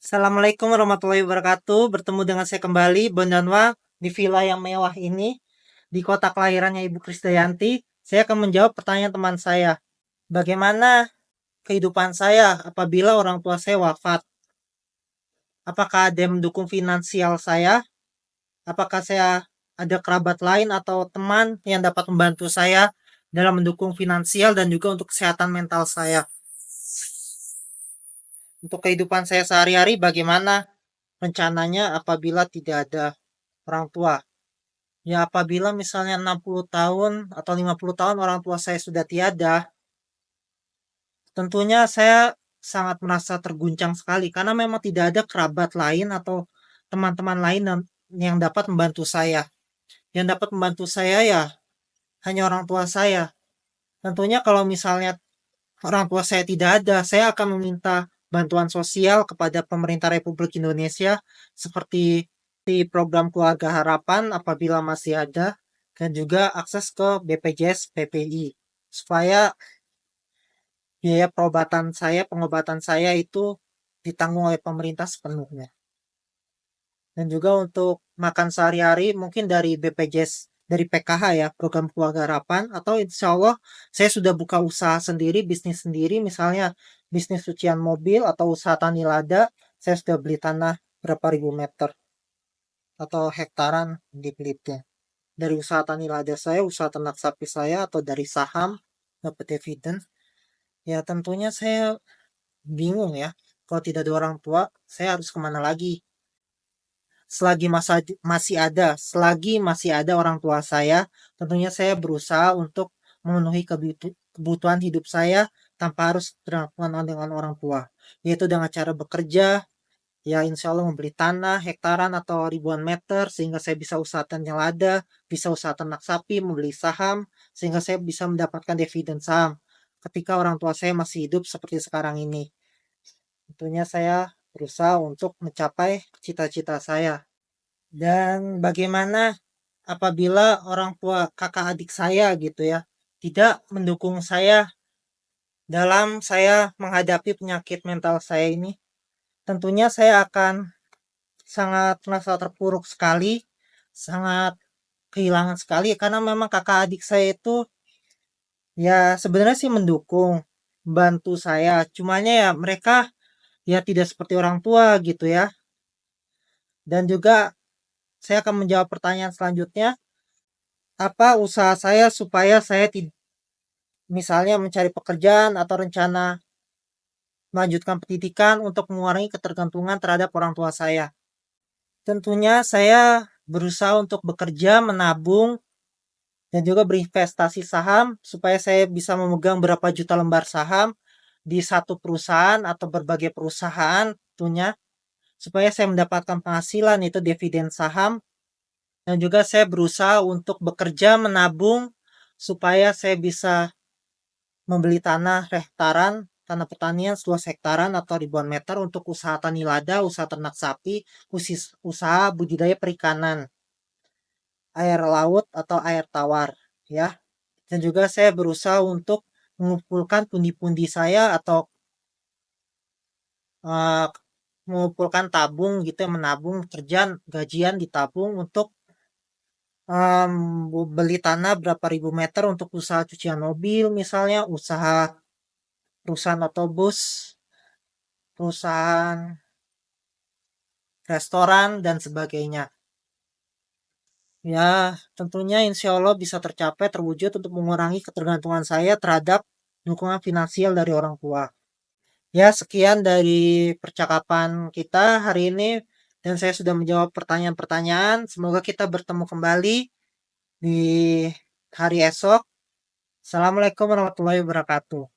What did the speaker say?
Assalamualaikum warahmatullahi wabarakatuh. Bertemu dengan saya kembali, Bondanwa, di villa yang mewah ini, di kota kelahirannya Ibu Krisdayanti. Saya akan menjawab pertanyaan teman saya. Bagaimana kehidupan saya apabila orang tua saya wafat? Apakah ada yang mendukung finansial saya? Apakah saya ada kerabat lain atau teman yang dapat membantu saya dalam mendukung finansial dan juga untuk kesehatan mental saya? Untuk kehidupan saya sehari-hari, bagaimana rencananya apabila tidak ada orang tua? Ya apabila misalnya 60 tahun atau 50 tahun orang tua saya sudah tiada, tentunya saya sangat merasa terguncang sekali karena memang tidak ada kerabat lain atau teman-teman lain yang dapat membantu saya. Yang dapat membantu saya ya hanya orang tua saya. Tentunya kalau misalnya orang tua saya tidak ada, saya akan meminta bantuan sosial kepada pemerintah Republik Indonesia seperti di program Keluarga Harapan apabila masih ada dan juga akses ke BPJS PPI supaya biaya pengobatan saya itu ditanggung oleh pemerintah sepenuhnya. Dan juga untuk makan sehari-hari mungkin dari BPJS dari PKH ya, program Keluarga Harapan atau insya Allah saya sudah buka usaha sendiri, bisnis sendiri misalnya bisnis cucian mobil atau usaha tani lada, saya sudah beli tanah berapa ribu meter atau hektaran di Pelitnya. Dari usaha tani lada saya, usaha ternak sapi saya, atau dari saham dapat dividen, ya tentunya saya bingung ya. Kalau tidak ada orang tua, saya harus kemana lagi? Selagi masih ada orang tua saya, tentunya saya berusaha untuk memenuhi kebutuhan hidup saya tanpa harus berhadapan dengan orang tua, yaitu dengan cara bekerja, ya insya Allah membeli tanah hektaran atau ribuan meter sehingga saya bisa usaha tanam lada, bisa usaha ternak sapi, membeli saham sehingga saya bisa mendapatkan dividen saham ketika orang tua saya masih hidup seperti sekarang ini. Tentunya saya berusaha untuk mencapai cita-cita saya. Dan bagaimana apabila orang tua kakak adik saya gitu ya tidak mendukung saya dalam saya menghadapi penyakit mental saya ini? Tentunya saya akan sangat merasa terpuruk sekali, sangat kehilangan sekali karena memang kakak adik saya itu ya sebenarnya sih mendukung, bantu saya. Cumanya ya mereka ya tidak seperti orang tua gitu ya. Dan juga saya akan menjawab pertanyaan selanjutnya, apa usaha saya supaya saya misalnya mencari pekerjaan atau rencana melanjutkan pendidikan untuk mengurangi ketergantungan terhadap orang tua saya. Tentunya saya berusaha untuk bekerja, menabung, dan juga berinvestasi saham supaya saya bisa memegang berapa juta lembar saham di satu perusahaan atau berbagai perusahaan tentunya supaya saya mendapatkan penghasilan itu dividen saham, dan juga saya berusaha untuk bekerja menabung supaya saya bisa membeli tanah hektaran, tanah pertanian seluas hektaran atau ribuan meter untuk usaha tani lada, usaha ternak sapi, usaha budidaya perikanan, air laut atau air tawar ya. Dan juga saya berusaha untuk mengumpulkan pundi-pundi saya atau uh, mengumpulkan tabung gitu ya, menabung kerjaan gajian ditabung untuk um, beli tanah berapa ribu meter untuk usaha cucian mobil misalnya, usaha perusahaan otobus, perusahaan restoran dan sebagainya. Ya, tentunya insya Allah bisa tercapai terwujud untuk mengurangi ketergantungan saya terhadap dukungan finansial dari orang tua. Ya, sekian dari percakapan kita hari ini dan saya sudah menjawab pertanyaan-pertanyaan. Semoga kita bertemu kembali di hari esok. Assalamualaikum warahmatullahi wabarakatuh.